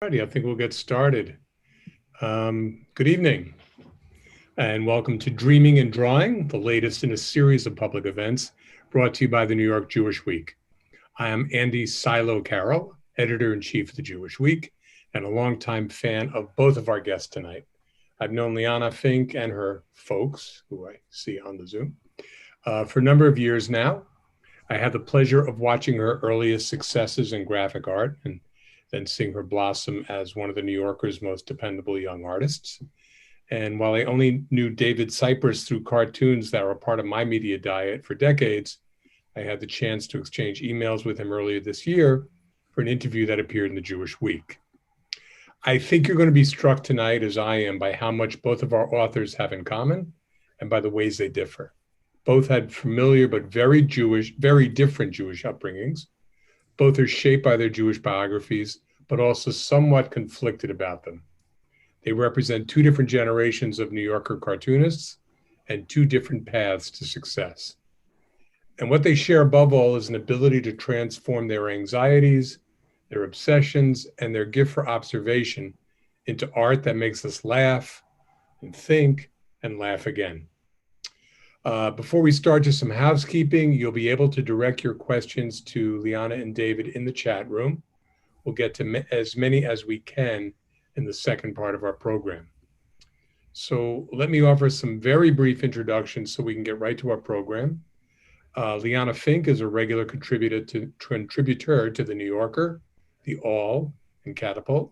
Alrighty, I think we'll get started. Good evening, and welcome to Dreaming and Drawing, the latest in a series of public events brought to you by the New York Jewish Week. I am Andy Silow-Carroll, editor-in-chief of the Jewish Week, and a longtime fan of both of our guests tonight. I've known Liana Finck and her folks, who I see on the Zoom, for a number of years now. I had the pleasure of watching her earliest successes in graphic art and then seeing her blossom as one of the New Yorker's most dependable young artists. And while I only knew David Sipress through cartoons that were part of my media diet for decades, I had the chance to exchange emails with him earlier this year for an interview that appeared in the Jewish Week. I think you're going to be struck tonight, as I am, by how much both of our authors have in common and by the ways they differ. Both had familiar but very different Jewish upbringings. Both are shaped by their Jewish biographies, but also somewhat conflicted about them. They represent two different generations of New Yorker cartoonists and two different paths to success. And what they share above all is an ability to transform their anxieties, their obsessions, and their gift for observation into art that makes us laugh and think and laugh again. Before we start, just some housekeeping. You'll be able to direct your questions to Liana and David in the chat room. We'll get to as many as we can in the second part of our program. So let me offer some very brief introductions so we can get right to our program. Liana Finck is a regular contributor to The New Yorker, the Awl and Catapult.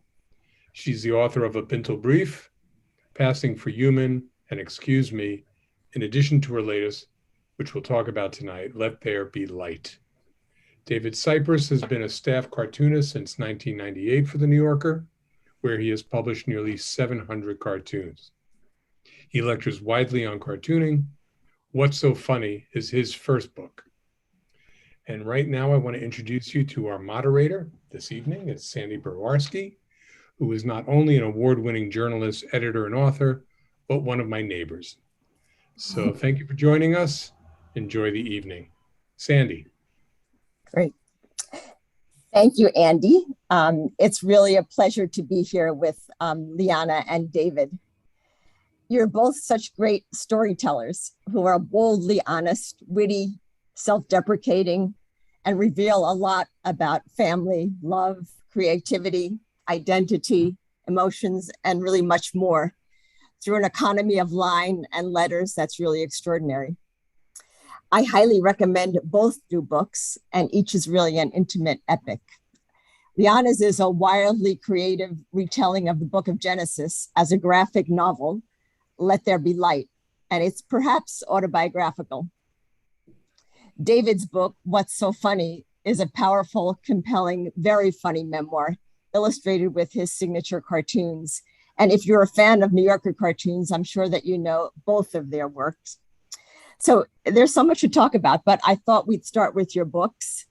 She's the author of a Bintel Brief, Passing for Human, and Excuse Me, in addition to her latest, which we'll talk about tonight, Let There Be Light. David Sipress has been a staff cartoonist since 1998 for The New Yorker, where he has published nearly 700 cartoons. He lectures widely on cartooning. What's So Funny is his first book. And right now I want to introduce you to our moderator this evening. It's Sandee Brawarsky, who is not only an award-winning journalist, editor, and author, but one of my neighbors. So thank you for joining us. Enjoy the evening. Sandee. Great. Thank you, Andy. It's really a pleasure to be here with Liana and David. You're both such great storytellers who are boldly honest, witty, self-deprecating, and reveal a lot about family, love, creativity, identity, emotions, and really much more through an economy of line and letters that's really extraordinary. I highly recommend both new books, and each is really an intimate epic. Liana's is a wildly creative retelling of the book of Genesis as a graphic novel, Let There Be Light, and it's perhaps autobiographical. David's book, What's So Funny, is a powerful, compelling, very funny memoir, illustrated with his signature cartoons. And if you're a fan of New Yorker cartoons, I'm sure that you know both of their works. So there's so much to talk about, but I thought we'd start with your books.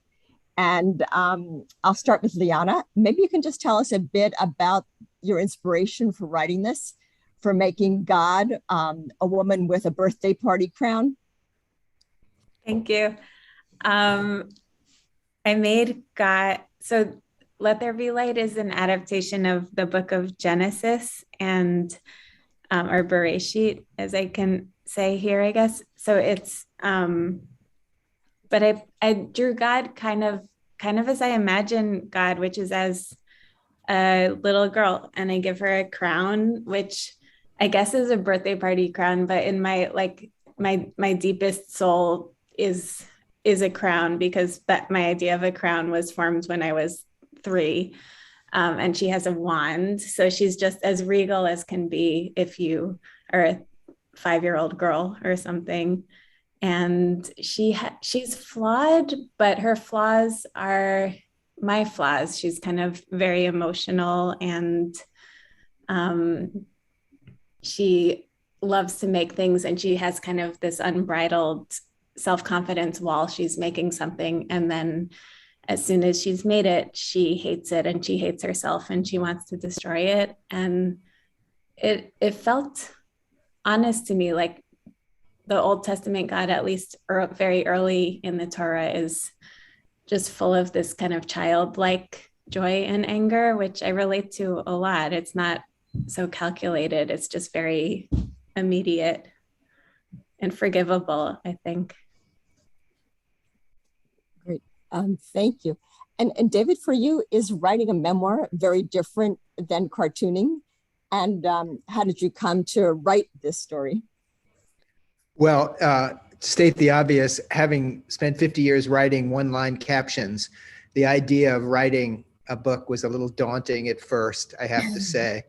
And I'll start with Liana. Maybe you can just tell us a bit about your inspiration for writing this, for making God a woman with a birthday party crown. Thank you. I made God, so Let There Be Light is an adaptation of the book of Genesis and, or Bereshit, as I can say here, I guess. So it's, but I drew God kind of as I imagine God, which is as a little girl, and I give her a crown, which I guess is a birthday party crown, but in my deepest soul is a crown, because that my idea of a crown was formed when I was 3. And she has a wand. So she's just as regal as can be if you are a 5-year-old girl or something. And she's flawed, but her flaws are my flaws. She's kind of very emotional, and she loves to make things, and she has kind of this unbridled self-confidence while she's making something. And then as soon as she's made it, she hates it, and she hates herself, and she wants to destroy it. And it felt honest to me, like the Old Testament God, at least very early in the Torah, is just full of this kind of childlike joy and anger, which I relate to a lot. It's not so calculated. It's just very immediate and forgivable, I think. Great. Thank you. And David, for you, is writing a memoir very different than cartooning? And how did you come to write this story? Well, to state the obvious, having spent 50 years writing one-line captions, the idea of writing a book was a little daunting at first, I have to say.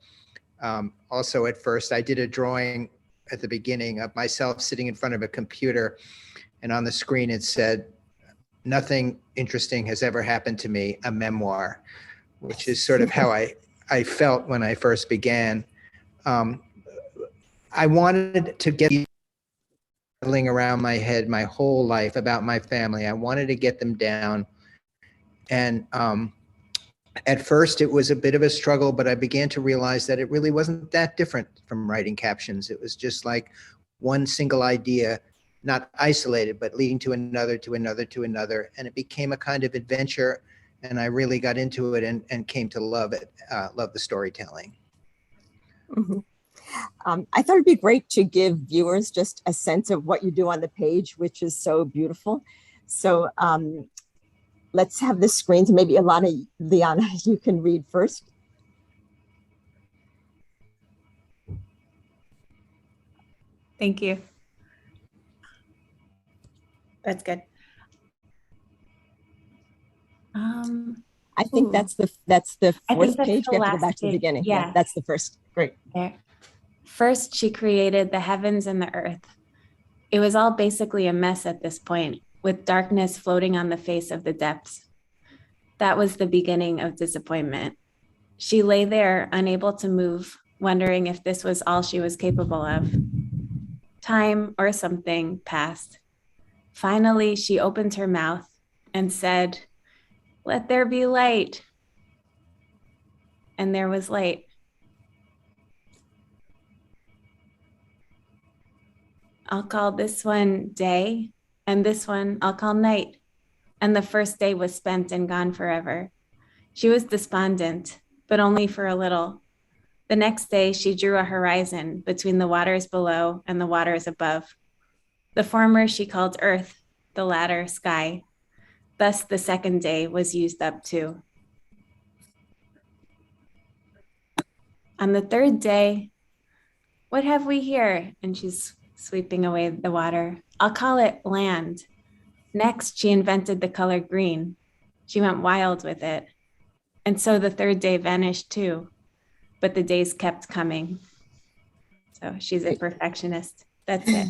Also, at first, I did a drawing at the beginning of myself sitting in front of a computer, and on the screen it said, "Nothing interesting has ever happened to me, a memoir," which is sort of how I felt when I first began. I wanted to get rattling around my head my whole life about my family. I wanted to get them down. And at first it was a bit of a struggle, but I began to realize that it really wasn't that different from writing captions. It was just like one single idea, not isolated, but leading to another, to another, to another. And it became a kind of adventure. And I really got into it and came to love it, love the storytelling. Mm-hmm. I thought it'd be great to give viewers just a sense of what you do on the page, which is so beautiful. So let's have this screen. So maybe Liana, you can read first. Thank you. That's good. I think that's the fourth page. We have to go back to the beginning. Yeah, that's the first. Great. There. First, she created the heavens and the earth. It was all basically a mess at this point, with darkness floating on the face of the depths. That was the beginning of disappointment. She lay there, unable to move, wondering if this was all she was capable of. Time or something passed. Finally, she opened her mouth and said, "Let there be light." And there was light. I'll call this one day, and this one I'll call night. And the first day was spent and gone forever. She was despondent, but only for a little. The next day, she drew a horizon between the waters below and the waters above. The former she called earth, the latter sky. Thus, the second day was used up too. On the third day, what have we here? And she's sweeping away the water. I'll call it land. Next, she invented the color green. She went wild with it. And so the third day vanished too, but the days kept coming. So she's a perfectionist. That's it.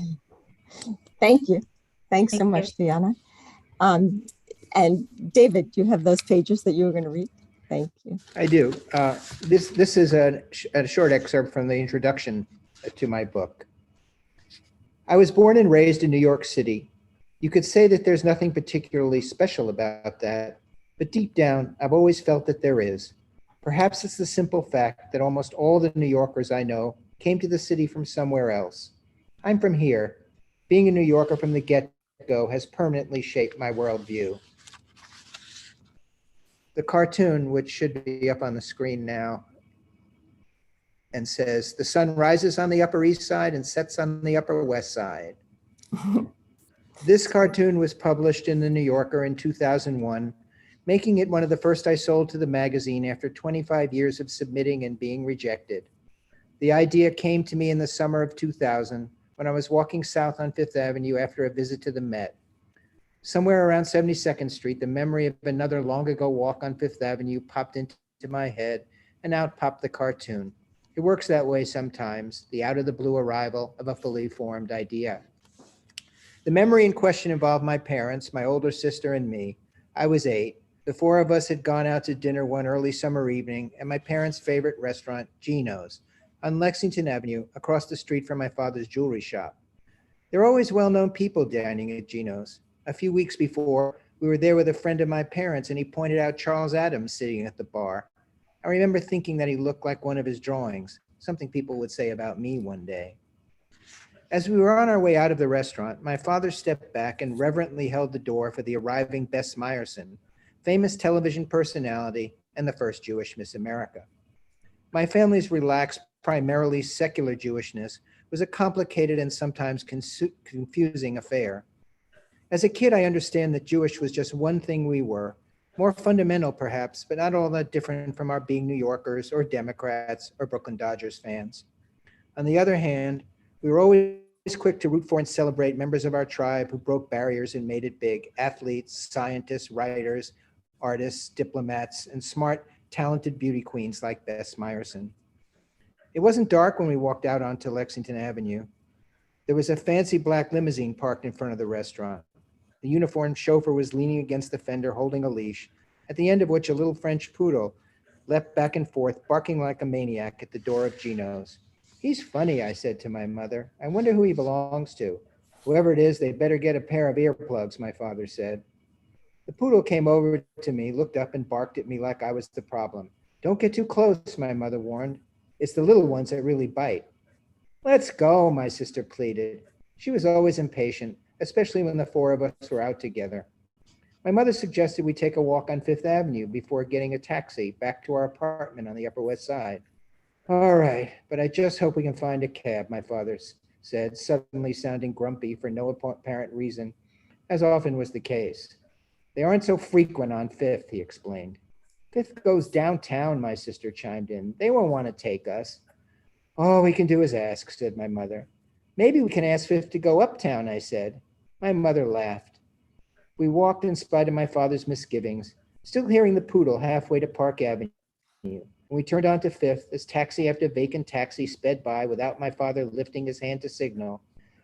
Thank you. Thanks so much, Liana. And David, do you have those pages that you were going to read? Thank you. I do. This is a short excerpt from the introduction to my book. I was born and raised in New York City. You could say that there's nothing particularly special about that, but deep down, I've always felt that there is. Perhaps it's the simple fact that almost all the New Yorkers I know came to the city from somewhere else. I'm from here. Being a New Yorker from the get-go has permanently shaped my worldview. The cartoon, which should be up on the screen now, and says, "The sun rises on the Upper East Side and sets on the Upper West Side." This cartoon was published in The New Yorker in 2001, making it one of the first I sold to the magazine after 25 years of submitting and being rejected. The idea came to me in the summer of 2000 when I was walking south on Fifth Avenue after a visit to the Met. Somewhere around 72nd Street, the memory of another long ago walk on Fifth Avenue popped into my head, and out popped the cartoon. It works that way sometimes, the out of the blue arrival of a fully formed idea. The memory in question involved my parents, my older sister, and me. I was 8. The 4 of us had gone out to dinner one early summer evening at my parents' favorite restaurant, Gino's, on Lexington Avenue, across the street from my father's jewelry shop. There are always well-known people dining at Gino's. A few weeks before, we were there with a friend of my parents, and he pointed out Charles Adams sitting at the bar. I remember thinking that he looked like one of his drawings, something people would say about me one day. As we were on our way out of the restaurant, my father stepped back and reverently held the door for the arriving Bess Meyerson, famous television personality and the first Jewish Miss America. My family's relaxed, primarily secular Jewishness was a complicated and sometimes confusing affair. As a kid, I understand that Jewish was just one thing we were, more fundamental perhaps, but not all that different from our being New Yorkers or Democrats or Brooklyn Dodgers fans. On the other hand, we were always quick to root for and celebrate members of our tribe who broke barriers and made it big: athletes, scientists, writers, artists, diplomats, and smart, talented beauty queens like Bess Meyerson. It wasn't dark when we walked out onto Lexington Avenue. There was a fancy black limousine parked in front of the restaurant. The uniformed chauffeur was leaning against the fender holding a leash, at the end of which a little French poodle leapt back and forth, barking like a maniac at the door of Gino's. "He's funny," I said to my mother. "I wonder who he belongs to. Whoever it is, they better get a pair of earplugs," my father said. The poodle came over to me, looked up and barked at me like I was the problem. "Don't get too close," my mother warned. "It's the little ones that really bite." "Let's go," my sister pleaded. She was always impatient, especially when the four of us were out together. My mother suggested we take a walk on Fifth Avenue before getting a taxi back to our apartment on the Upper West Side. "All right, but I just hope we can find a cab," my father said, suddenly sounding grumpy for no apparent reason, as often was the case. "They aren't so frequent on Fifth," he explained. "Fifth goes downtown," my sister chimed in. "They won't want to take us." "All we can do is ask," said my mother. "Maybe we can ask Fifth to go uptown," I said. My mother laughed. We walked in spite of my father's misgivings, still hearing the poodle halfway to Park Avenue. When we turned onto Fifth, as taxi after vacant taxi sped by without my father lifting his hand to signal,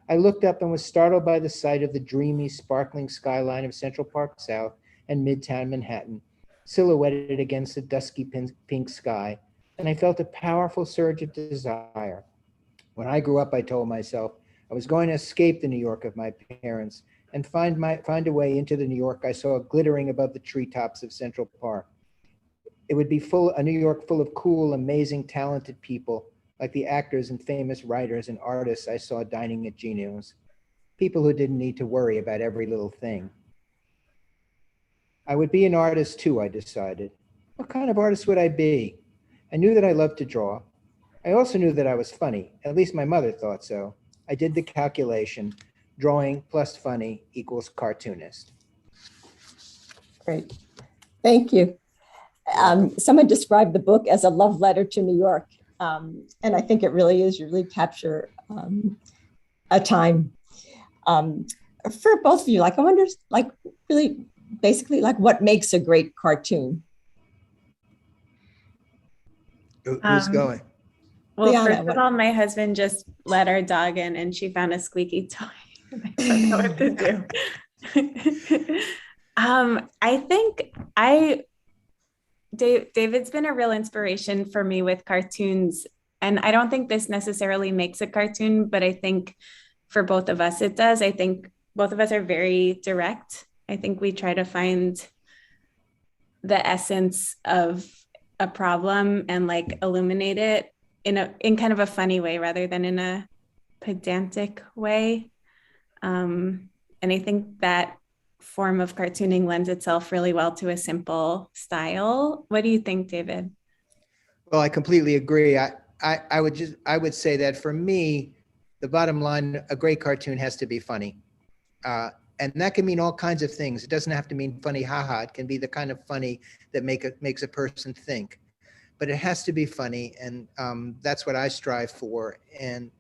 I looked up and was startled by the sight of the dreamy, sparkling skyline of Central Park South and Midtown Manhattan, silhouetted against the dusky pink sky, and I felt a powerful surge of desire. When I grew up, I told myself, I was going to escape the New York of my parents and find a way into the New York I saw glittering above the treetops of Central Park. It would be a New York full of cool, amazing, talented people, like the actors and famous writers and artists I saw dining at Gino's. People who didn't need to worry about every little thing. I would be an artist too, I decided. What kind of artist would I be? I knew that I loved to draw. I also knew that I was funny. At least my mother thought so. I did the calculation. Drawing plus funny equals cartoonist. Great. Thank you. Someone described the book as a love letter to New York. And I think it really is. You really capture a time. For both of you, like, I wonder, like, really, basically, like, what makes a great cartoon? Who's going? Well, Liana, first of all, my husband just let our dog in and she found a squeaky toy. I don't know what to do. I think David's been a real inspiration for me with cartoons. And I don't think this necessarily makes a cartoon, but I think for both of us, it does. I think both of us are very direct. I think we try to find the essence of a problem and like illuminate it in kind of a funny way rather than in a pedantic way. And I think that form of cartooning lends itself really well to a simple style. What do you think, David? Well, I completely agree. I would say that for me, the bottom line, a great cartoon has to be funny. And that can mean all kinds of things. It doesn't have to mean funny, haha. It can be the kind of funny that makes a person think. But it has to be funny, and that's what I strive for. And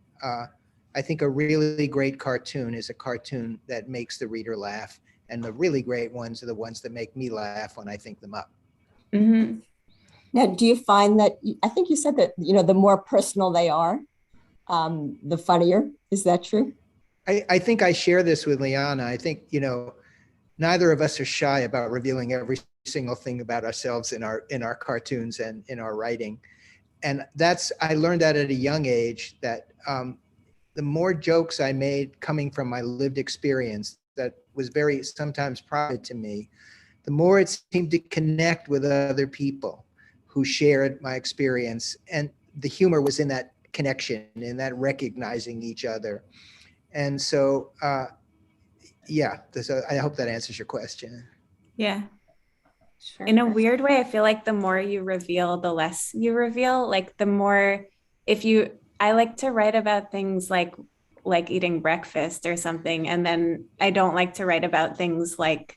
I think a really great cartoon is a cartoon that makes the reader laugh. And the really great ones are the ones that make me laugh when I think them up. Mm-hmm. Now, do you find that, I think you said that, the more personal they are, the funnier. Is that true? I think I share this with Liana. I think, neither of us are shy about revealing every single thing about ourselves in our cartoons and in our writing. And I learned that at a young age, that the more jokes I made coming from my lived experience that was very sometimes private to me, the more it seemed to connect with other people who shared my experience. And the humor was in that connection, in that recognizing each other. And so, I hope that answers your question. Yeah. Sure. In a weird way, I feel like the more you reveal, the less you reveal. Like the more, I like to write about things like eating breakfast or something. And then I don't like to write about things like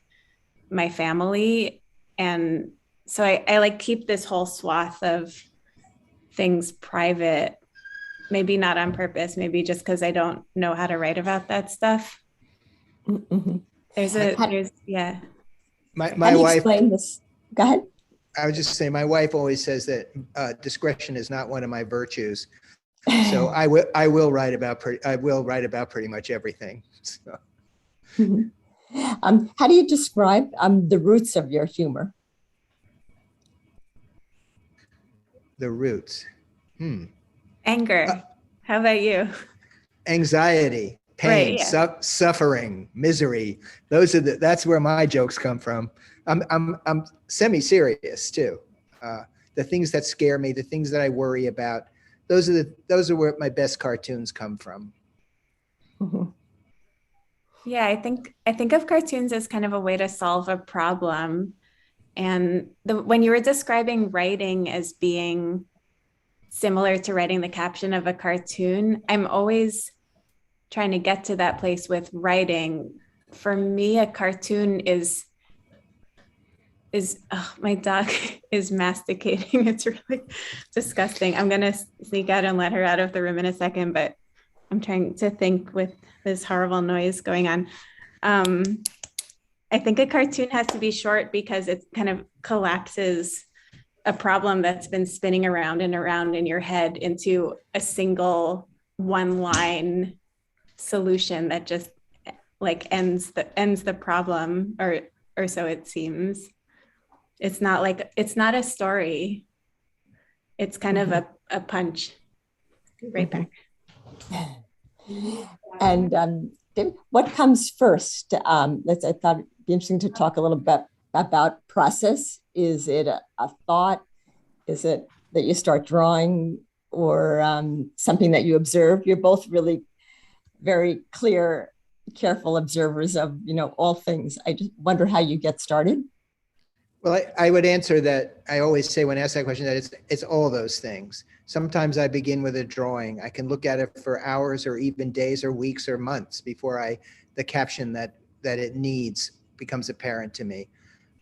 my family. And so I like keep this whole swath of things private, maybe not on purpose, maybe just because I don't know how to write about that stuff. Mhm. Yeah. My How do you wife, explain this? Go ahead. I would just say, my wife always says that discretion is not one of my virtues. So I will write about pretty much everything. So. How do you describe the roots of your humor? The roots. Anger. How about you? Anxiety, pain, Right, yeah. suffering, misery. That's where my jokes come from. I'm semi-serious too. The things that scare me, the things that I worry about, those are where my best cartoons come from. Mhm. Yeah, I think of cartoons as kind of a way to solve a problem. And when you were describing writing as being similar to writing the caption of a cartoon, I'm always trying to get to that place with writing. For me, a cartoon is my dog is masticating. It's really disgusting. I'm gonna sneak out and let her out of the room in a second, but I'm trying to think with this horrible noise going on. I think a cartoon has to be short because it kind of collapses a problem that's been spinning around and around in your head into a single one line solution that just like ends the problem, or so it seems. It's not a story. It's kind of a punch. Right back. And David, what comes first? I thought it'd be interesting to talk a little bit about process. Is it a thought? Is it that you start drawing, or something that you observe? You're both really very clear, careful observers of all things. I just wonder how you get started. Well, I would answer that. I always say when asked that question that it's all those things. Sometimes I begin with a drawing. I can look at it for hours or even days or weeks or months before the caption that it needs becomes apparent to me.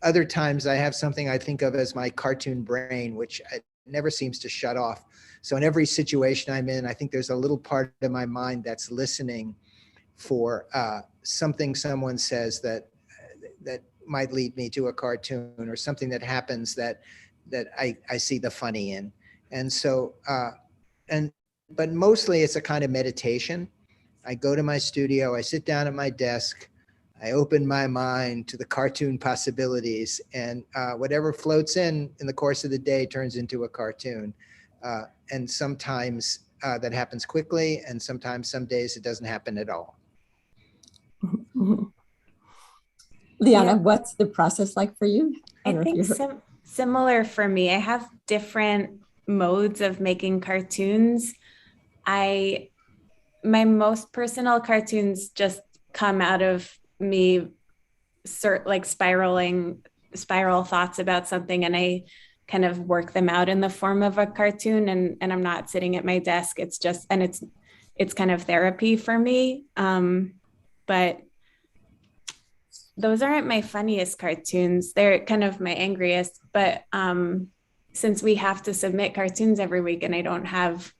Other times I have something I think of as my cartoon brain, which never seems to shut off. So in every situation I'm in, I think there's a little part of my mind that's listening for something someone says that might lead me to a cartoon, or something that happens that I see the funny in. And so, but mostly it's a kind of meditation. I go to my studio, I sit down at my desk, I open my mind to the cartoon possibilities, and whatever floats in the course of the day turns into a cartoon. And sometimes that happens quickly, and sometimes some days it doesn't happen at all. Mm-hmm. Liana, what's the process like for you? I think similar for me. I have different modes of making cartoons. My most personal cartoons just come out of me like spiral thoughts about something, and I kind of work them out in the form of a cartoon, and I'm not sitting at my desk. It's just, and it's kind of therapy for me. But those aren't my funniest cartoons. They're kind of my angriest, but since we have to submit cartoons every week and I don't have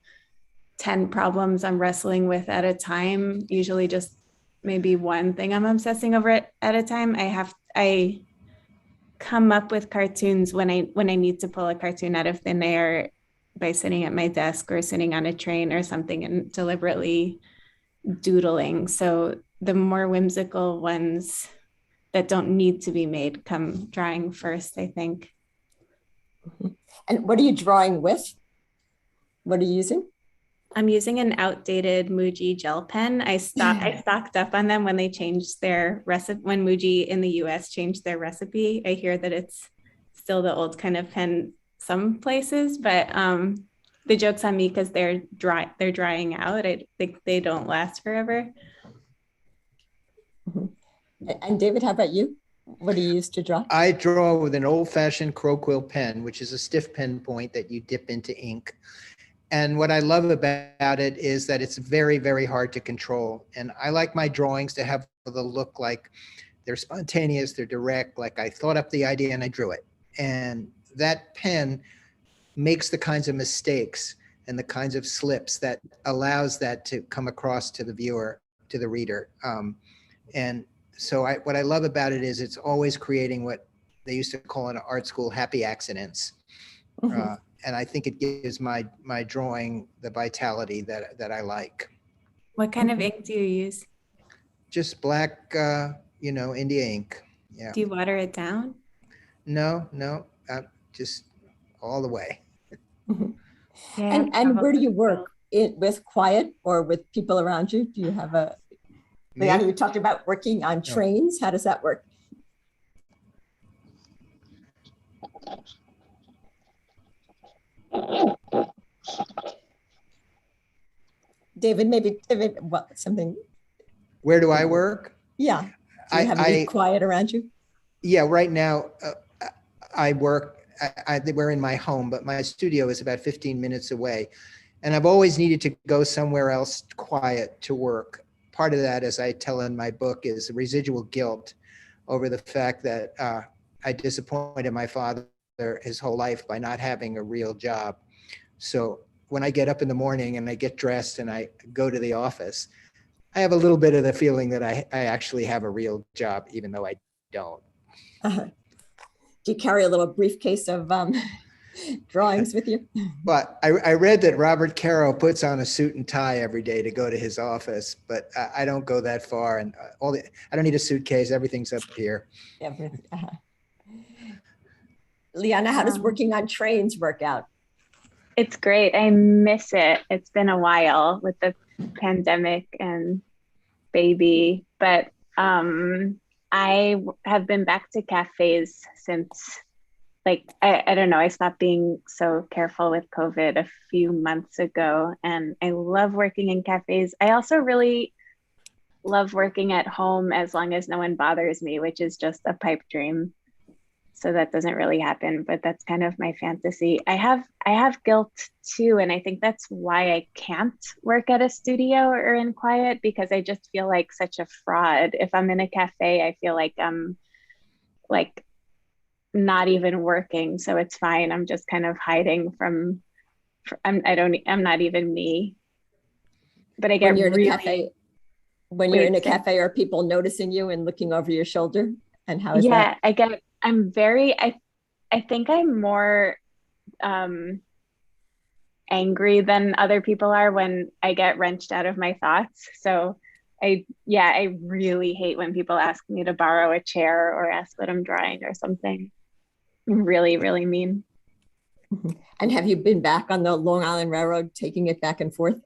10 problems I'm wrestling with at a time, usually just maybe one thing I'm obsessing over at a time, I come up with cartoons when I need to pull a cartoon out of thin air by sitting at my desk or sitting on a train or something and deliberately doodling. So the more whimsical ones that don't need to be made come drawing first, I think. And what are you drawing with? What are you using? I'm using an outdated Muji gel pen. I stocked up on them when they changed their recipe, when Muji in the US changed their recipe. I hear that it's still the old kind of pen some places, but the joke's on me because they're drying out. I think they don't last forever. Mm-hmm. And David, how about you? What do you use to draw? I draw with an old-fashioned crow quill pen, which is a stiff pen point that you dip into ink. And what I love about it is that it's very, very hard to control. And I like my drawings to have the look like they're spontaneous, they're direct, like I thought up the idea and I drew it. And that pen makes the kinds of mistakes and the kinds of slips that allows that to come across to the viewer, to the reader. And so what I love about it is it's always creating what they used to call in art school happy accidents. And I think it gives my drawing the vitality that I like. What kind of ink do you use? Just black, India ink. Yeah. Do you water it down? No, just all the way. Yeah, And where do you work? With quiet or with people around you? Do you have a, Liana, you talked about working on trains. How does that work? David, something. Where do I work? Yeah. Do you have any quiet around you? Yeah, right now I work, we're in my home, but my studio is about 15 minutes away. And I've always needed to go somewhere else quiet to work. Part of that, as I tell in my book, is residual guilt over the fact that I disappointed my father his whole life by not having a real job. So when I get up in the morning and I get dressed and I go to the office, I have a little bit of the feeling that I actually have a real job, even though I don't. Do you carry a little briefcase of drawings with you? But I read that Robert Caro puts on a suit and tie every day to go to his office, but I don't go that far. And I don't need a suitcase. Everything's up here. Liana, how does working on trains work out? It's great. I miss it. It's been a while with the pandemic and baby, but I have been back to cafes since, I don't know, I stopped being so careful with COVID a few months ago, and I love working in cafes. I also really love working at home as long as no one bothers me, which is just a pipe dream. So that doesn't really happen, but that's kind of my fantasy. I have guilt too, and I think that's why I can't work at a studio or in quiet, because I just feel like such a fraud. If I'm in a cafe, I feel like I'm not even working, so it's fine. I'm just kind of hiding I'm not even me. But I get when you're really, in a cafe. When you're in a cafe, are people noticing you and looking over your shoulder? And how is that? I think I'm more angry than other people are when I get wrenched out of my thoughts. So I really hate when people ask me to borrow a chair or ask what I'm drawing or something. Really, really mean. And have you been back on the Long Island Railroad, taking it back and forth?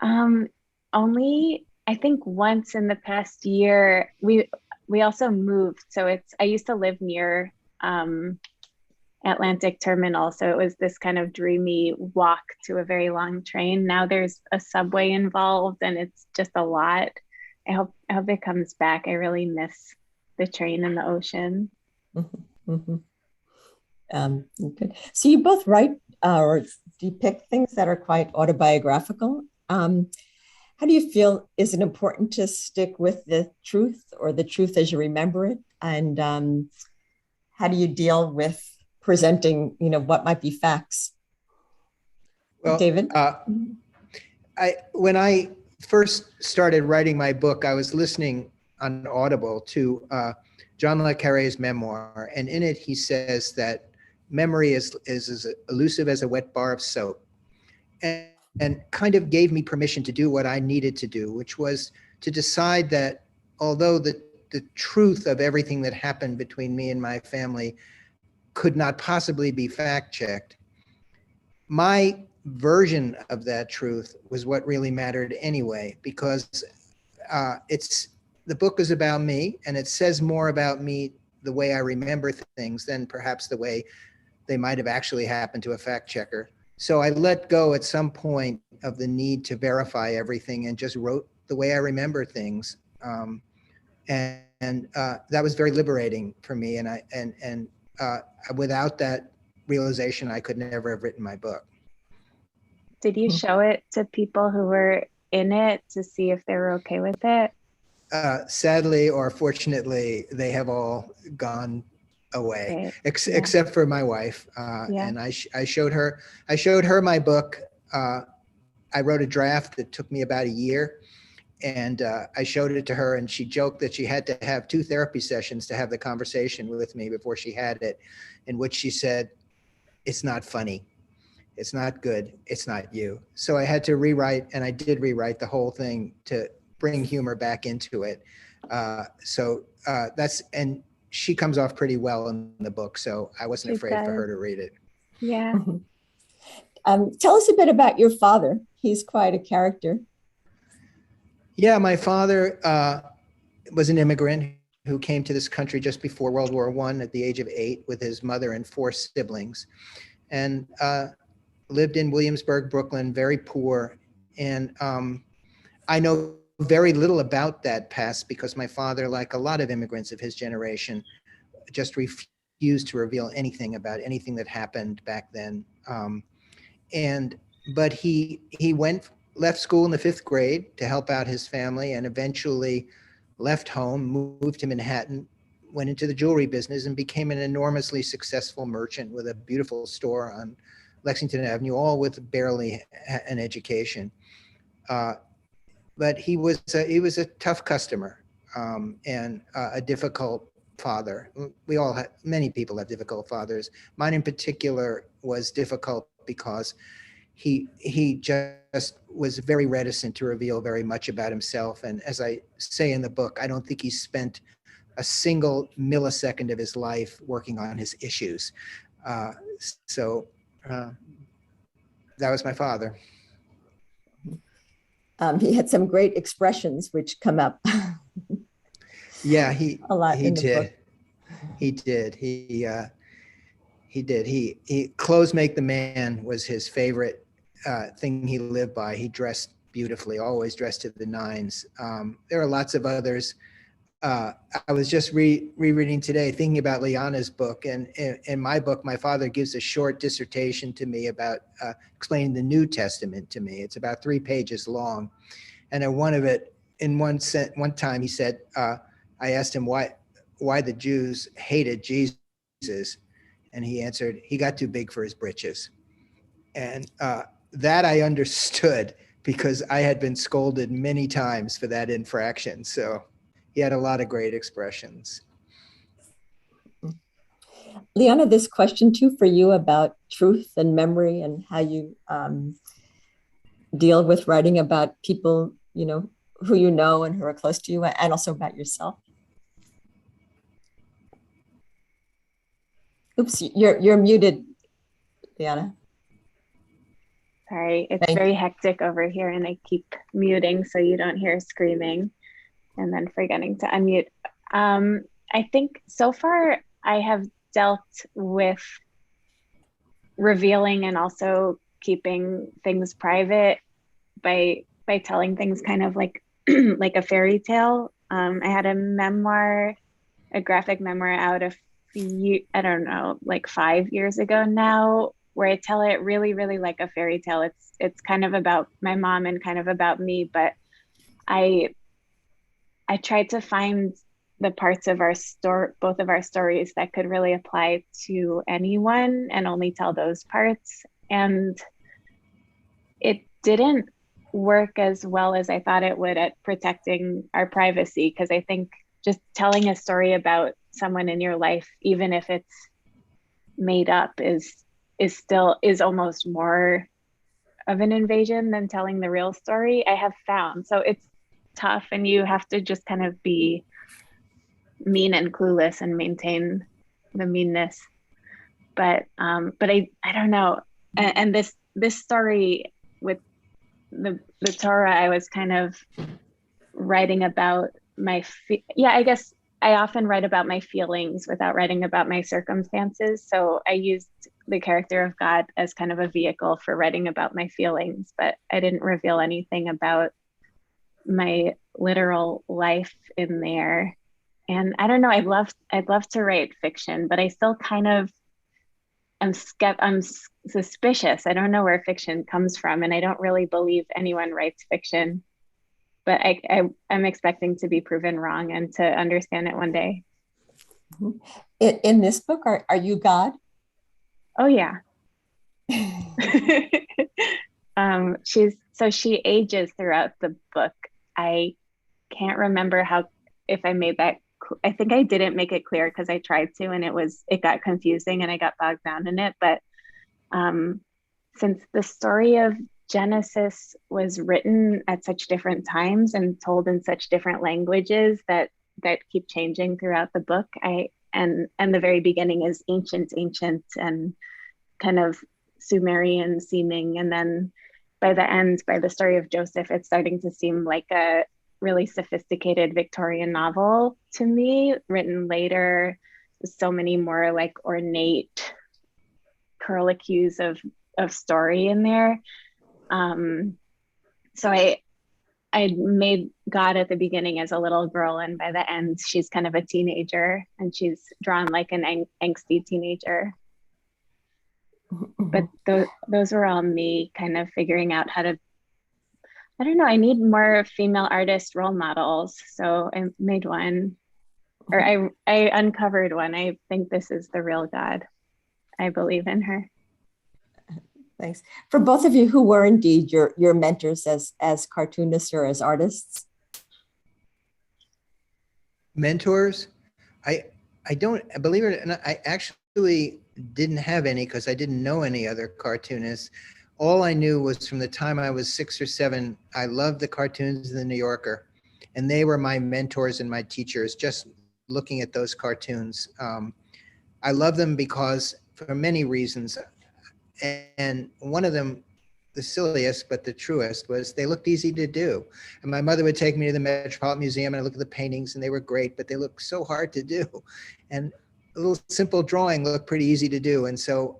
Only, I think once in the past year. We also moved. So I used to live near Atlantic Terminal. So it was this kind of dreamy walk to a very long train. Now there's a subway involved and it's just a lot. I hope it comes back. I really miss the train and the ocean. Good. So you both write or depict things that are quite autobiographical. How do you feel, is it important to stick with the truth or the truth as you remember it? And how do you deal with presenting, what might be facts? Well, David? When I first started writing my book, I was listening on Audible to John le Carré's Memoir. And in it, he says that memory is as elusive as a wet bar of soap. And kind of gave me permission to do what I needed to do, which was to decide that although the truth of everything that happened between me and my family could not possibly be fact-checked, my version of that truth was what really mattered anyway, because the book is about me, and it says more about me the way I remember things than perhaps the way they might have actually happened to a fact checker. So I let go at some point of the need to verify everything and just wrote the way I remember things. and that was very liberating for me. And without that realization, I could never have written my book. Did you show it to people who were in it to see if they were okay with it? Sadly or fortunately, they have all gone away, except for my wife. And I showed her my book. I wrote a draft that took me about a year, and I showed it to her, and she joked that she had to have 2 therapy sessions to have the conversation with me before she had it, in which she said, "It's not funny. It's not good. It's not you." So I had to rewrite, and I did rewrite the whole thing to bring humor back into it. And she comes off pretty well in the book, so I wasn't afraid for her to read it. Yeah. Tell us a bit about your father. He's quite a character. Yeah, my father was an immigrant who came to this country just before World War I at the age of 8 with his mother and 4 siblings, and lived in Williamsburg, Brooklyn, very poor. And I know very little about that past because my father, like a lot of immigrants of his generation, just refused to reveal anything about anything that happened back then. But he left school in the 5th grade to help out his family, and eventually left home, moved to Manhattan, went into the jewelry business, and became an enormously successful merchant with a beautiful store on Lexington Avenue, all with barely an education. But he was a tough customer, and a difficult father. We all have, many people have difficult fathers. Mine in particular was difficult because he just was very reticent to reveal very much about himself. And as I say in the book, I don't think he spent a single millisecond of his life working on his issues. So that was my father. He had some great expressions which come up. Yeah, he did. Book. He did. He did. Clothes make the man was his favorite thing he lived by. He dressed beautifully, always dressed to the nines. There are lots of others. I was just rereading today, thinking about Liana's book. And in my book, my father gives a short dissertation to me about explaining the New Testament to me. It's about 3 pages long. And in one of it, in one time, he said, I asked him why the Jews hated Jesus. And he answered, he got too big for his britches. And that I understood because I had been scolded many times for that infraction. So he had a lot of great expressions. Liana, this question too for you about truth and memory and how you deal with writing about people, who you know and who are close to you, and also about yourself. Oops, you're muted, Liana. Sorry, it's very hectic over here and I keep muting so you don't hear screaming and then forgetting to unmute. I think so far I have dealt with revealing and also keeping things private by telling things kind of like like a fairy tale. I had a memoir, a graphic memoir out I don't know, like 5 years ago now, where I tell it really, really like a fairy tale. It's kind of about my mom and kind of about me, but I tried to find the parts of our both of our stories that could really apply to anyone and only tell those parts. And it didn't work as well as I thought it would at protecting our privacy, because I think just telling a story about someone in your life, even if it's made up, is almost more of an invasion than telling the real story, I have found. So it's tough, and you have to just kind of be mean and clueless and maintain the meanness. But I don't know. And this story with the Torah, I was kind of writing about I guess I often write about my feelings without writing about my circumstances. So I used the character of God as kind of a vehicle for writing about my feelings, but I didn't reveal anything about my literal life in there. And I don't know, I'd love to write fiction, but I still kind of I'm suspicious. I don't know where fiction comes from, and I don't really believe anyone writes fiction. But I'm expecting to be proven wrong and to understand it one day. In this book, are you God? Oh yeah. She ages throughout the book. I can't remember if I made that. I think I didn't make it clear because I tried to, and it got confusing and I got bogged down in it. But since the story of Genesis was written at such different times and told in such different languages that keep changing throughout the book, and the very beginning is ancient and kind of Sumerian seeming, and then by the end, by the story of Joseph, it's starting to seem like a really sophisticated Victorian novel to me, written later, with so many more like ornate curlicues of story in there. So I made God at the beginning as a little girl, and by the end, she's kind of a teenager, and she's drawn like an angsty teenager. But those were all me kind of figuring out how to, I don't know, I need more female artist role models. So I made one, or I uncovered one. I think this is the real God. I believe in her. Thanks. For both of you who were indeed your mentors as cartoonists or as artists. Mentors? I don't believe it. And I actually didn't have any because I didn't know any other cartoonists. All I knew was from the time I was 6 or 7, I loved the cartoons in the New Yorker, and they were my mentors and my teachers, just looking at those cartoons. I love them because for many reasons. And one of them, the silliest, but the truest, was they looked easy to do. And my mother would take me to the Metropolitan Museum and I look at the paintings and they were great, but they looked so hard to do. And a little simple drawing looked pretty easy to do. And so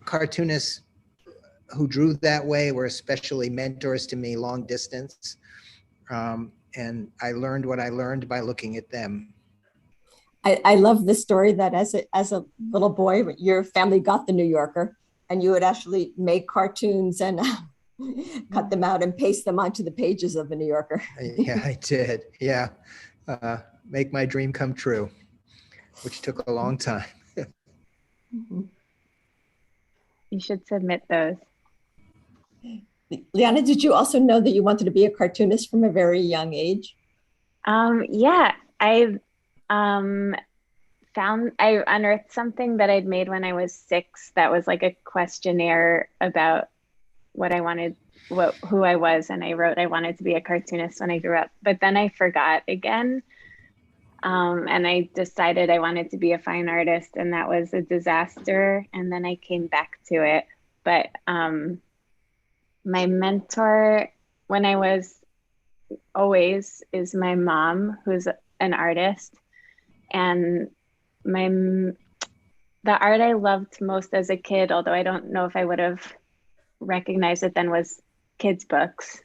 cartoonists who drew that way were especially mentors to me, long distance. And I learned what I learned by looking at them. I love the story that as a little boy, your family got the New Yorker, and you would actually make cartoons and cut them out and paste them onto the pages of the New Yorker. Yeah, I did. Yeah. Make my dream come true, which took a long time. You should submit those. Liana, did you also know that you wanted to be a cartoonist from a very young age? Yeah, I unearthed something that I'd made when I was 6 that was like a questionnaire about what I wanted, who I was, and I wrote I wanted to be a cartoonist when I grew up, but then I forgot again. And I decided I wanted to be a fine artist, and that was a disaster, and then I came back to it. But my mentor when I was always is my mom, who's an artist, and the art I loved most as a kid, although I don't know if I would have recognized it then, was kids' books.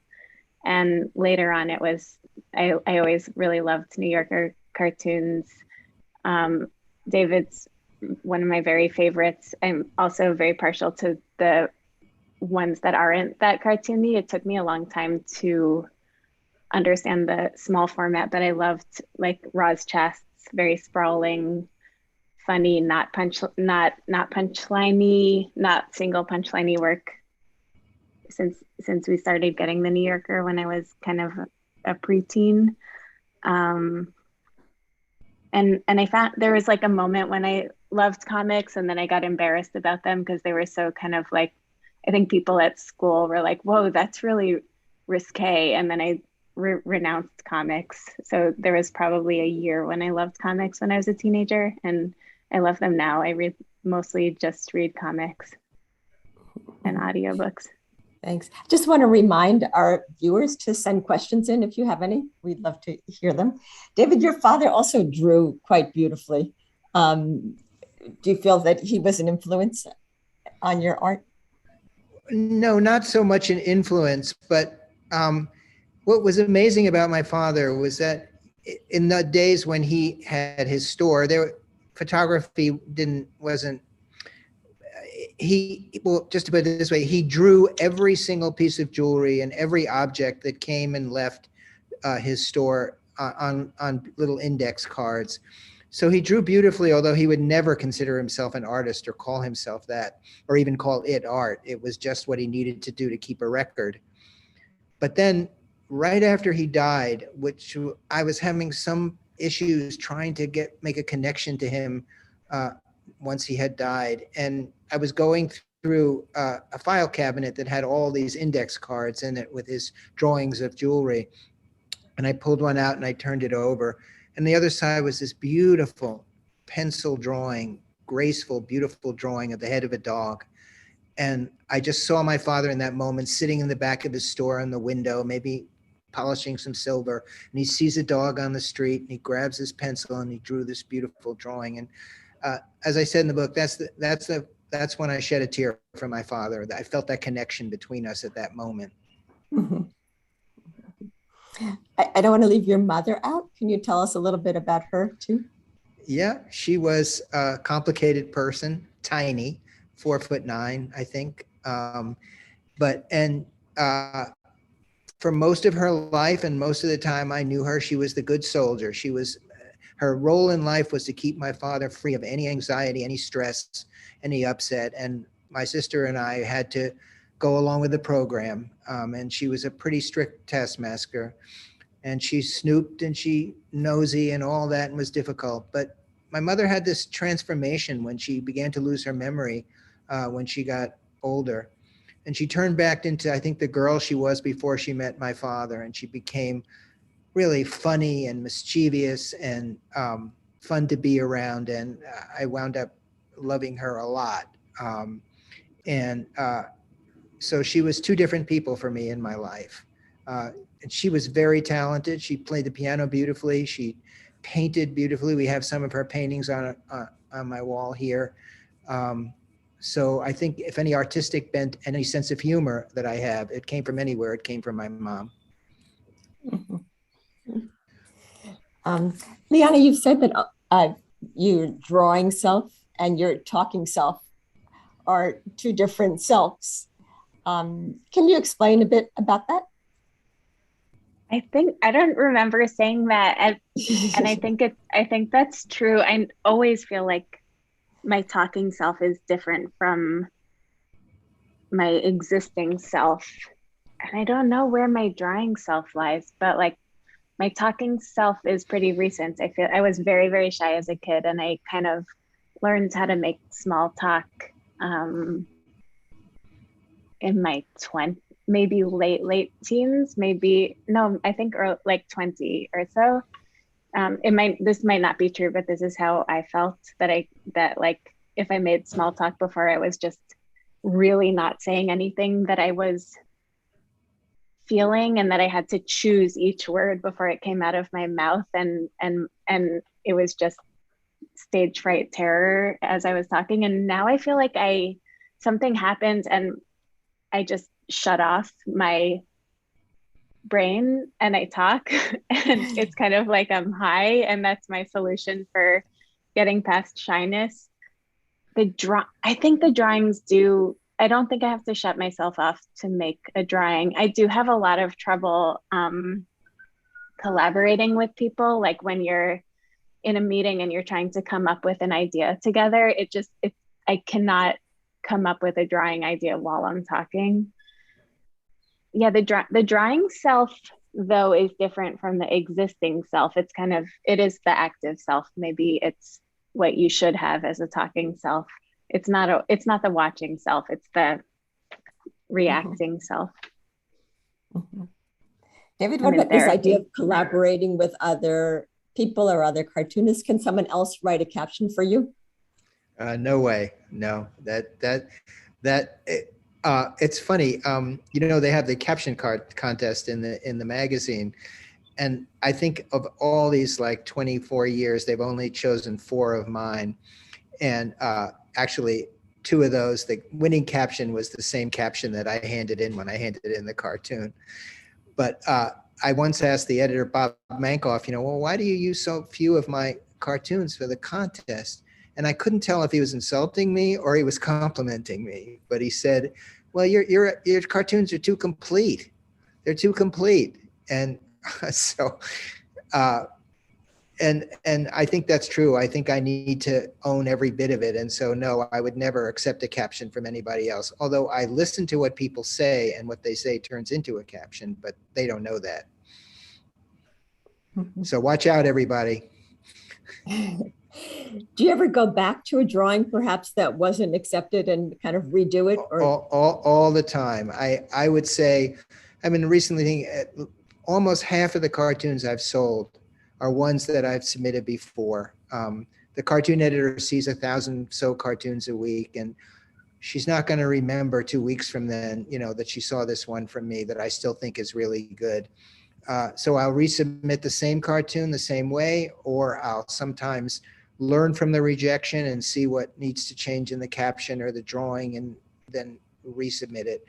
And later on, it was, I always really loved New Yorker cartoons. David's one of my very favorites. I'm also very partial to the ones that aren't that cartoony. It took me a long time to understand the small format, but I loved like Roz Chast's very sprawling, funny, not punchliney, not single punchliney work since we started getting the New Yorker when I was kind of a preteen. And I found there was like a moment when I loved comics and then I got embarrassed about them because they were so kind of like, I think people at school were like, whoa, that's really risque. And then I renounced comics. So there was probably a year when I loved comics when I was a teenager, and I love them now. I mostly just read comics and audiobooks. Thanks. Just want to remind our viewers to send questions in if you have any. We'd love to hear them. David, your father also drew quite beautifully. Do you feel that he was an influence on your art? No, not so much an influence, but what was amazing about my father was that in the days when he had his store, photography wasn't, well, just to put it this way, he drew every single piece of jewelry and every object that came and left his store on little index cards. So he drew beautifully, although he would never consider himself an artist or call himself that, or even call it art. It was just what he needed to do to keep a record. But then right after he died, which I was having some issues trying to make a connection to him once he had died. And I was going through a file cabinet that had all these index cards in it with his drawings of jewelry. And I pulled one out and I turned it over. And the other side was this beautiful pencil drawing, graceful, beautiful drawing of the head of a dog. And I just saw my father in that moment sitting in the back of his store on the window, maybe polishing some silver. And he sees a dog on the street and he grabs his pencil and he drew this beautiful drawing. And as I said in the book, that's when I shed a tear for my father. I felt that connection between us at that moment. Mm-hmm. I don't want to leave your mother out. Can you tell us a little bit about her too? Yeah, she was a complicated person, tiny, 4'9", I think. For most of her life and most of the time I knew her, she was the good soldier. Her role in life was to keep my father free of any anxiety, any stress, any upset. And my sister and I had to go along with the program. And she was a pretty strict taskmaster. And she snooped and she nosy and all that and was difficult. But my mother had this transformation when she began to lose her memory when she got older. And she turned back into, I think, the girl she was before she met my father. And she became really funny and mischievous and fun to be around. And I wound up loving her a lot. So she was two different people for me in my life. And she was very talented. She played the piano beautifully. She painted beautifully. We have some of her paintings on my wall here. So I think if any artistic bent, any sense of humor that I have, it came from anywhere. It came from my mom. Mm-hmm. Liana, you've said that your drawing self and your talking self are two different selves. Can you explain a bit about that? I don't remember saying that, and I think that's true. I always feel like my talking self is different from my existing self, and I don't know where my drawing self lies, but like my talking self is pretty recent. I feel I was very, very shy as a kid, and I kind of learned how to make small talk in my maybe late teens, I think like 20 or so. This might not be true, but this is how I felt that like if I made small talk before, I was just really not saying anything that I was feeling, and that I had to choose each word before it came out of my mouth, and it was just stage fright terror as I was talking. And now I feel like something happened and I just shut off my brain and I talk and it's kind of like I'm high, and that's my solution for getting past shyness. I think the drawings I don't think I have to shut myself off to make a drawing. I do have a lot of trouble collaborating with people. Like when you're in a meeting and you're trying to come up with an idea together, I cannot come up with a drawing idea while I'm talking. Yeah, the drawing self though is different from the existing self. It is the active self. Maybe it's what you should have as a talking self. It's not the watching self, it's the reacting self. Mm-hmm. David, what about this idea of collaborating with other people or other cartoonists? Can someone else write a caption for you? No way. No, it's funny. They have the caption card contest in the magazine. And I think of all these like 24 years, they've only chosen 4 of mine. And actually 2 of those, the winning caption was the same caption that I handed in when I handed in the cartoon. But I once asked the editor, Bob Mankoff, well, why do you use so few of my cartoons for the contest? And I couldn't tell if he was insulting me or he was complimenting me. But he said, well, your cartoons are too complete. They're too complete. And so, and I think that's true. I think I need to own every bit of it. And so, no, I would never accept a caption from anybody else. Although I listen to what people say, and what they say turns into a caption, but they don't know that. So watch out, everybody. Do you ever go back to a drawing perhaps that wasn't accepted and kind of redo it? Or all the time. I would say, recently, almost half of the cartoons I've sold are ones that I've submitted before. The cartoon editor sees 1,000 so cartoons a week, and she's not going to remember 2 weeks from then, that she saw this one from me that I still think is really good. So I'll resubmit the same cartoon the same way, or I'll sometimes learn from the rejection and see what needs to change in the caption or the drawing, and then resubmit it.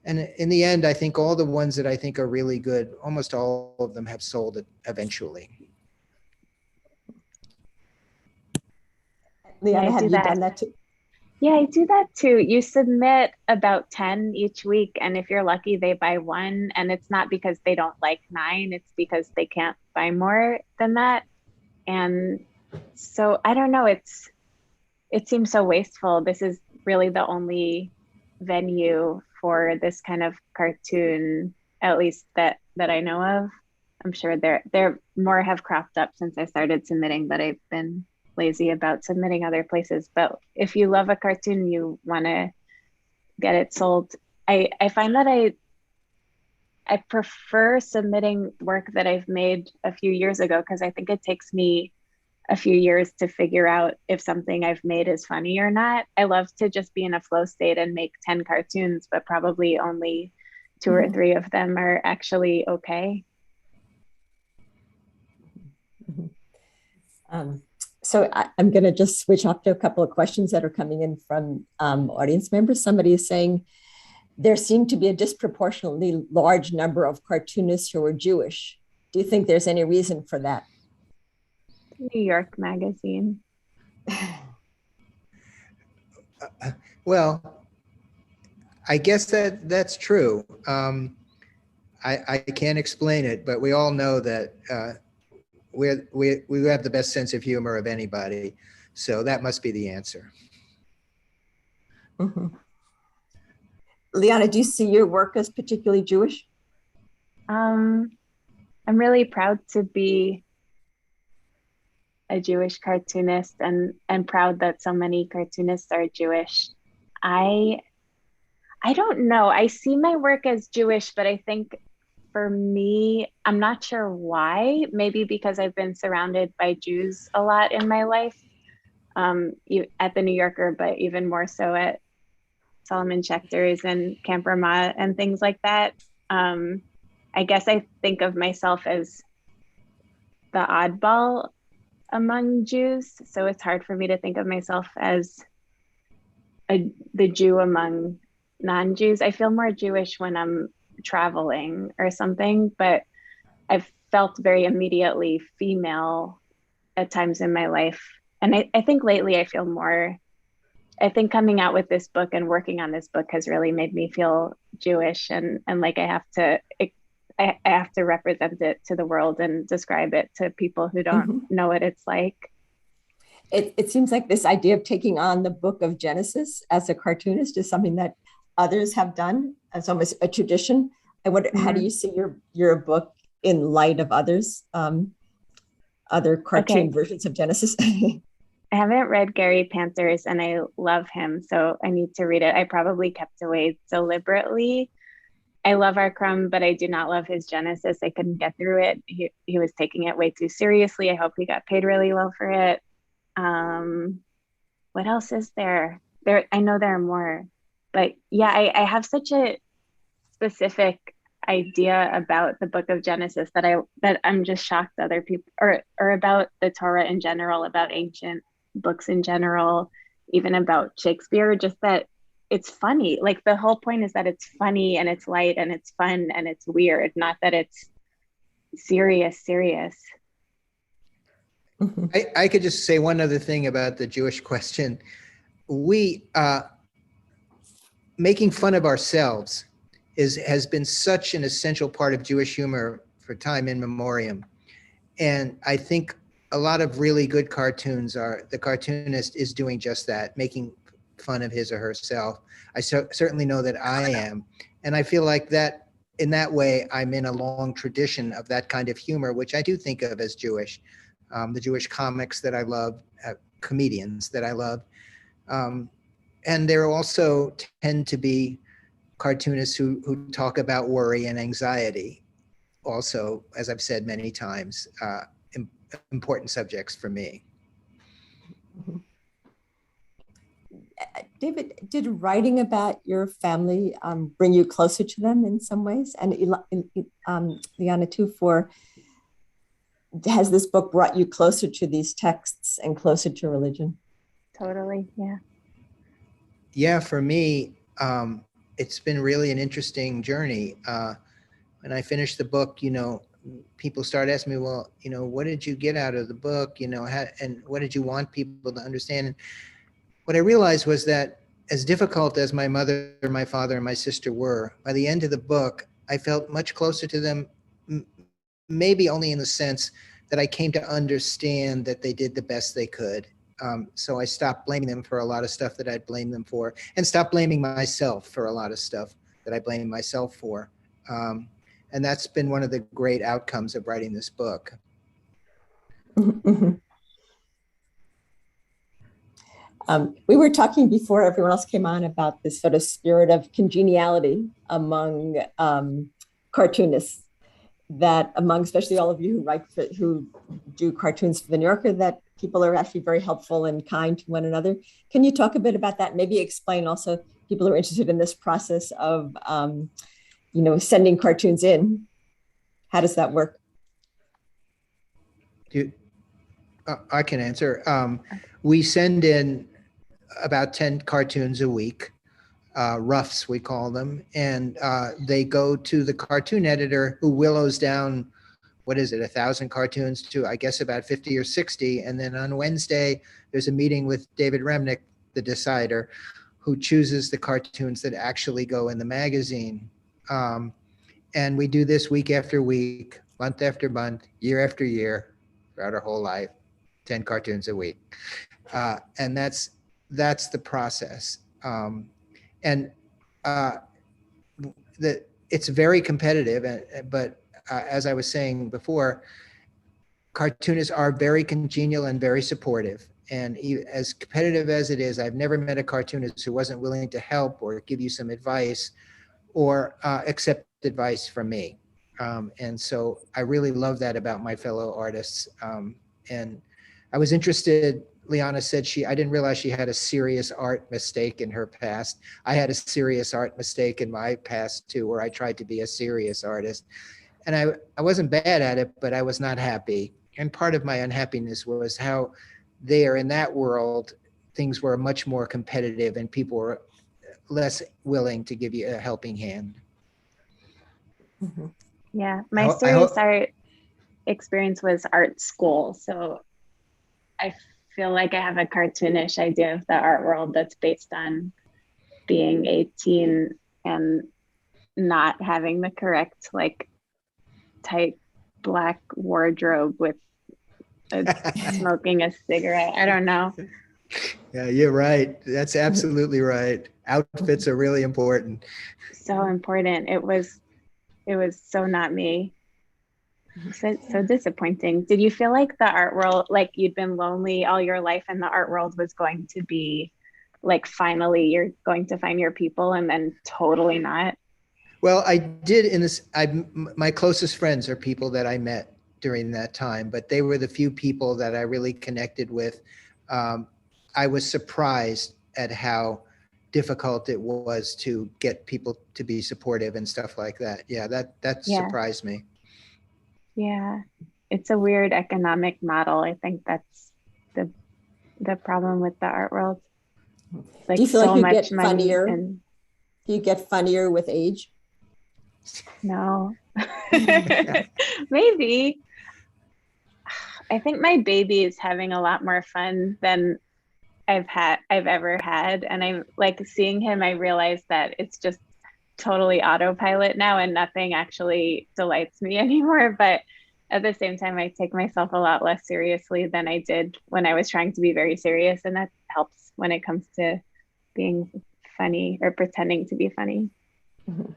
And in the end, I think all the ones that I think are really good, almost all of them have sold it eventually. Liana, have you done that too? Yeah, I do that too. You submit about 10 each week, and if you're lucky, they buy one. And it's not because they don't like 9, it's because they can't buy more than that. And so I don't know, it seems so wasteful. This is really the only venue for this kind of cartoon, at least that I know of. I'm sure there more have cropped up since I started submitting, but I've been lazy about submitting other places. But if you love a cartoon, you want to get it sold. I find that I prefer submitting work that I've made a few years ago, because I think it takes me a few years to figure out if something I've made is funny or not. I love to just be in a flow state and make 10 cartoons, but probably only 2 or 3 of them are actually okay. So I'm going to just switch off to a couple of questions that are coming in from audience members. Somebody is saying, there seem to be a disproportionately large number of cartoonists who are Jewish. Do you think there's any reason for that? New York Magazine. Well, I guess that's true. I can't explain it, but we all know that we have the best sense of humor of anybody. So that must be the answer. Mm-hmm. Liana, do you see your work as particularly Jewish? I'm really proud to be a Jewish cartoonist, and proud that so many cartoonists are Jewish. I don't know. I see my work as Jewish, but I think for me, I'm not sure why. Maybe because I've been surrounded by Jews a lot in my life, at the New Yorker, but even more so at Solomon Schechter's and Camp Ramah and things like that. I guess I think of myself as the oddball among Jews, so it's hard for me to think of myself as the Jew among non-Jews. I feel more Jewish when I'm traveling or something, but I've felt very immediately female at times in my life. And I think lately I feel more, I think coming out with this book and working on this book has really made me feel Jewish, and like I have to represent it to the world and describe it to people who don't know what it's like. It seems like this idea of taking on the book of Genesis as a cartoonist is something that others have done as almost a tradition. I wonder, how do you see your book in light of others, other cartoon versions of Genesis? I haven't read Gary Panter's, and I love him, so I need to read it. I probably kept away deliberately. I love our Crumb, but I do not love his Genesis. I couldn't get through it. He was taking it way too seriously. I hope he got paid really well for it. What else is there? I know there are more, but yeah, I have such a specific idea about the book of Genesis that I'm just shocked other people, or about the Torah in general, about ancient books in general, even about Shakespeare, just that it's funny. Like the whole point is that it's funny and it's light and it's fun and it's weird, not that it's serious. I could just say one other thing about the Jewish question. We, making fun of ourselves has been such an essential part of Jewish humor for time immemorial. And I think a lot of really good cartoons the cartoonist is doing just that, making fun of his or herself. I certainly know that I am. And I feel like that in that way, I'm in a long tradition of that kind of humor, which I do think of as Jewish. The Jewish comics that I love, comedians that I love. And there also tend to be cartoonists who talk about worry and anxiety. Also, as I've said many times, important subjects for me. David, did writing about your family bring you closer to them in some ways? And Liana too, has this book brought you closer to these texts and closer to religion? Totally, yeah. Yeah, for me, it's been really an interesting journey. When I finished the book, people start asking me, well, what did you get out of the book? And what did you want people to understand? And what I realized was that as difficult as my mother, my father, and my sister were, by the end of the book, I felt much closer to them, maybe only in the sense that I came to understand that they did the best they could. So I stopped blaming them for a lot of stuff that I'd blame them for, and stopped blaming myself for a lot of stuff that I blame myself for. And that's been one of the great outcomes of writing this book. We were talking before everyone else came on about this sort of spirit of congeniality among cartoonists, that among especially all of you who do cartoons for the New Yorker, that people are actually very helpful and kind to one another. Can you talk a bit about that? Maybe explain also, people who are interested in this process of sending cartoons in. How does that work? I can answer. We send in about 10 cartoons a week, roughs we call them, and they go to the cartoon editor, who willows down, 1,000 cartoons to, I guess, about 50 or 60. And then on Wednesday, there's a meeting with David Remnick, the decider, who chooses the cartoons that actually go in the magazine. And we do this week after week, month after month, year after year, throughout our whole life, 10 cartoons a week. And that's the process. It's very competitive, but as I was saying before, cartoonists are very congenial and very supportive. And as competitive as it is, I've never met a cartoonist who wasn't willing to help or give you some advice or accept advice from me. And so I really love that about my fellow artists. And I was interested, Liana said I didn't realize she had a serious art mistake in her past. I had a serious art mistake in my past too, where I tried to be a serious artist. And I wasn't bad at it, but I was not happy. And part of my unhappiness was how there in that world, things were much more competitive and people were less willing to give you a helping hand. Mm-hmm. Yeah, my serious art experience was art school. So I feel like I have a cartoonish idea of the art world that's based on being 18 and not having the correct, tight black wardrobe with smoking a cigarette. I don't know. Yeah, you're right. That's absolutely right. Outfits are really important. So important. It was so not me. So disappointing. Did you feel like the art world, like you'd been lonely all your life and the art world was going to be finally you're going to find your people, and then totally not? Well, I did my closest friends are people that I met during that time, but they were the few people that I really connected with. I was surprised at how difficult it was to get people to be supportive and stuff like that. Yeah, that surprised me. Yeah, it's a weird economic model. I think that's the problem with the art world. like Do you feel so like you much get money funnier? and Do you get funnier with age? no. Maybe. I think my baby is having a lot more fun than I've ever had. And I'm like seeing him, I realize that it's just totally autopilot now and nothing actually delights me anymore. But at the same time, I take myself a lot less seriously than I did when I was trying to be very serious. And that helps when it comes to being funny or pretending to be funny. Mhm.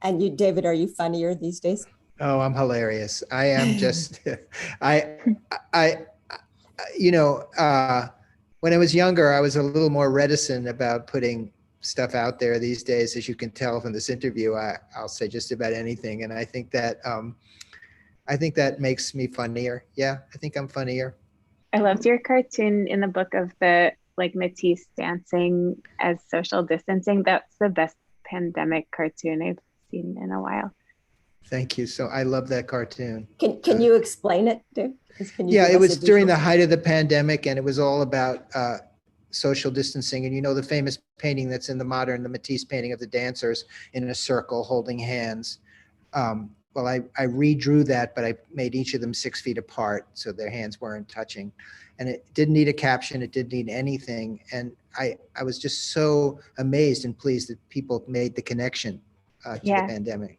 And you, David, are you funnier these days? Oh, I'm hilarious. I am just, I, I, you know, when I was younger, I was a little more reticent about putting stuff out there. These days, as you can tell from this interview, I'll say just about anything. And I think that makes me funnier. Yeah, I think I'm funnier. I loved your cartoon in the book of the like Matisse dancing as social distancing. That's the best pandemic cartoon I've seen in a while. Thank you. So I love that cartoon. Can you explain it, Dave? Can you Yeah, give it us a was during the visual? height of the pandemic, and it was all about social distancing. And you know the famous painting that's in the Matisse painting of the dancers in a circle holding hands. Well, I redrew that, but I made each of them 6 feet apart so their hands weren't touching. And it didn't need a caption. It didn't need anything. And I was just so amazed and pleased that people made the connection to the Yeah. pandemic.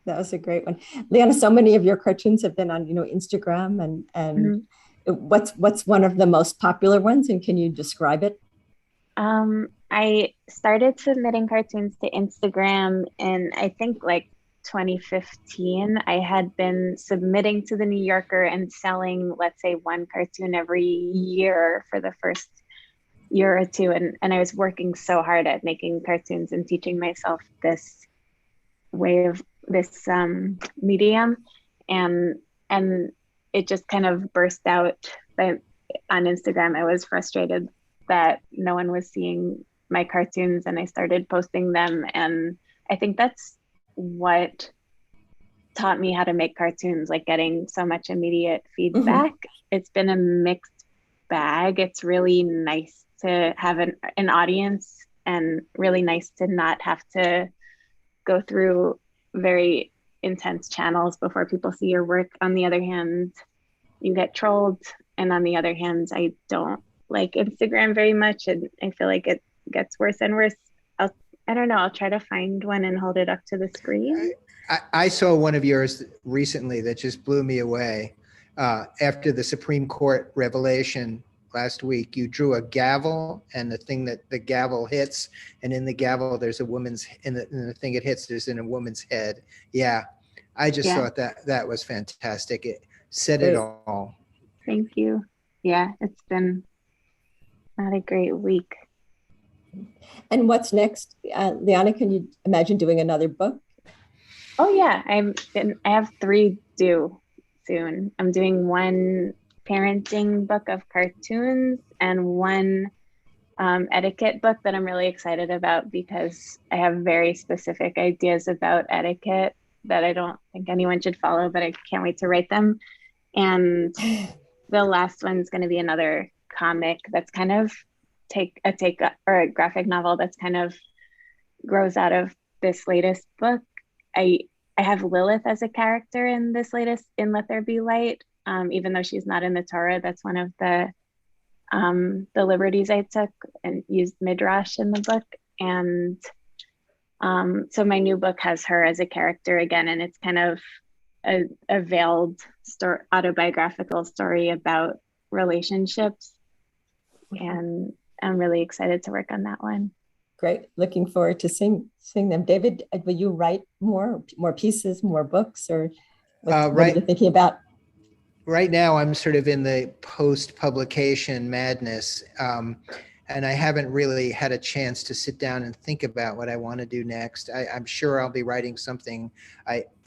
That was a great one. Liana, so many of your cartoons have been on, Instagram and what's one of the most popular ones, and can you describe it? I started submitting cartoons to Instagram in I think like 2015. I had been submitting to the New Yorker and selling, let's say, one cartoon every year for the first year or two. And I was working so hard at making cartoons and teaching myself this way of this medium. And it just kind of burst out on Instagram. I was frustrated that no one was seeing my cartoons, and I started posting them. And I think that's what taught me how to make cartoons, like getting so much immediate feedback. It's been a mixed bag. It's really nice to have an audience, and really nice to not have to go through very intense channels before people see your work. On the other hand, you get trolled. And on the other hand, I don't like Instagram very much, and I feel like it gets worse and worse. I don't know, I'll try to find one and hold it up to the screen. I saw one of yours recently that just blew me away. After the Supreme Court revelation last week, you drew a gavel, and the thing that the gavel hits, and in the gavel there's a woman's, in the thing it hits, there's in a woman's head. Yeah, I just thought that was fantastic. It said it all. Thank you. Yeah, it's been not a great week. And what's next? Liana, can you imagine doing another book? Oh yeah, I have 3 due soon. I'm doing one parenting book of cartoons and one etiquette book that I'm really excited about, because I have very specific ideas about etiquette that I don't think anyone should follow, but I can't wait to write them. And the last one's going to be another comic that's kind of a graphic novel that's kind of grows out of this latest book. I have Lilith as a character in this latest, in Let There Be Light, even though she's not in the Torah. That's one of the liberties I took, and used Midrash in the book. And so my new book has her as a character again, and it's kind of a veiled autobiographical story about relationships. And I'm really excited to work on that one. Great. Looking forward to seeing them. David, will you write more pieces, more books, or what are you thinking about? Right now, I'm sort of in the post-publication madness, and I haven't really had a chance to sit down and think about what I want to do next. I'm sure I'll be writing something.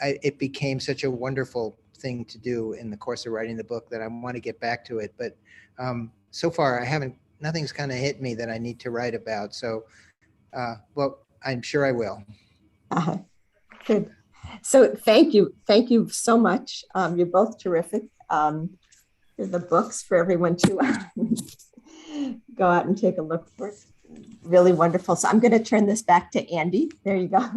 It became such a wonderful thing to do in the course of writing the book that I want to get back to it. But so far, nothing's kind of hit me that I need to write about. So, well, I'm sure I will. Good. So thank you so much. You're both terrific. The books for everyone to go out and take a look for it. Really wonderful. So I'm going to turn this back to Andy. There you go.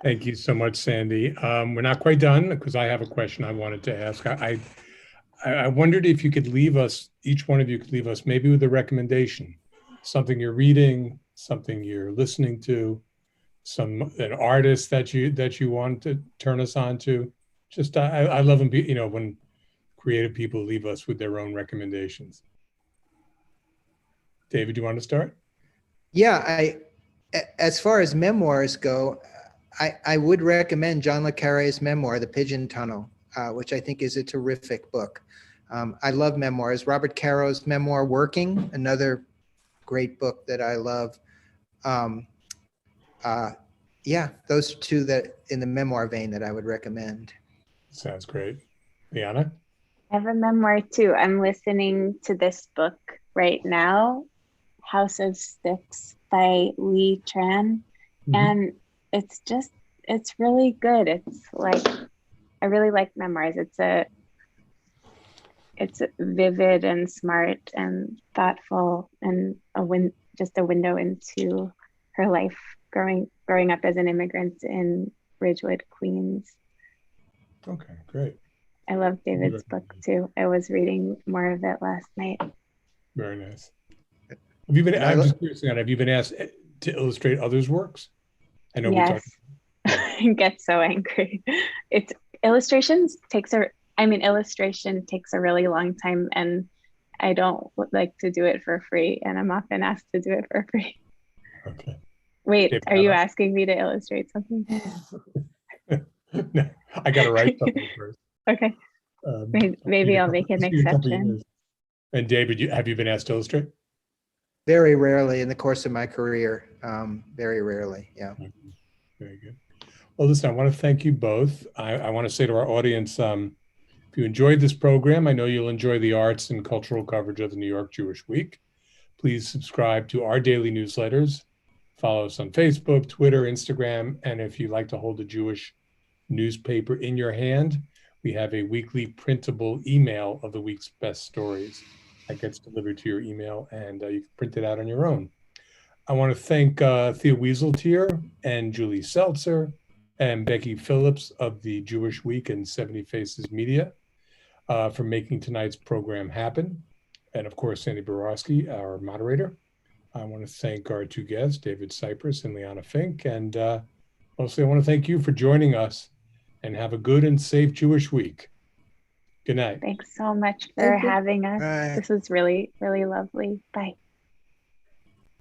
Thank you so much, Sandee. We're not quite done because I have a question I wanted to ask. I wondered if you could leave us, each one of you could leave us maybe with a recommendation, something you're reading, something you're listening to, an artist that you want to turn us on to. Just I love them, when creative people leave us with their own recommendations. David, do you want to start? Yeah, as far as memoirs go, I would recommend John le Carré's memoir, The Pigeon Tunnel, which I think is a terrific book. I love memoirs. Robert Caro's memoir, Working, another great book that I love. Yeah, those two that in the memoir vein that I would recommend. Sounds great. Liana? I have a memoir too. I'm listening to this book right now, House of Sticks by Lee Tran. Mm-hmm. And it's really good. It's like, I really like memoirs. It's vivid and smart and thoughtful, and just a window into her life growing up as an immigrant in Ridgewood, Queens. Okay, great. I love David's book too. I was reading more of it last night. Very nice. I'm just curious, have you been asked to illustrate others' works? I know yes. I get so angry. Illustration takes a really long time, and I don't like to do it for free, and I'm often asked to do it for free. Okay. Wait, David, are you asking me to illustrate something? No, I got to write something first. Okay. Maybe I'll make an exception. And David, have you been asked to illustrate? Very rarely in the course of my career. Very rarely, yeah. Very good. Well, listen, I want to thank you both. I want to say to our audience, if you enjoyed this program, I know you'll enjoy the arts and cultural coverage of the New York Jewish Week. Please subscribe to our daily newsletters. Follow us on Facebook, Twitter, Instagram, and if you like to hold a Jewish newspaper in your hand, we have a weekly printable email of the week's best stories that gets delivered to your email, and you can print it out on your own. I want to thank Thea Wieseltier and Julie Seltzer and Becky Phillips of the Jewish Week and 70 Faces Media for making tonight's program happen. And of course, Sandee Brawarsky, our moderator. I want to thank our two guests, David Sipress and Liana Finck. And mostly I want to thank you for joining us, and have a good and safe Jewish week. Good night. Thanks so much for having us. Bye. This was really, really lovely. Bye.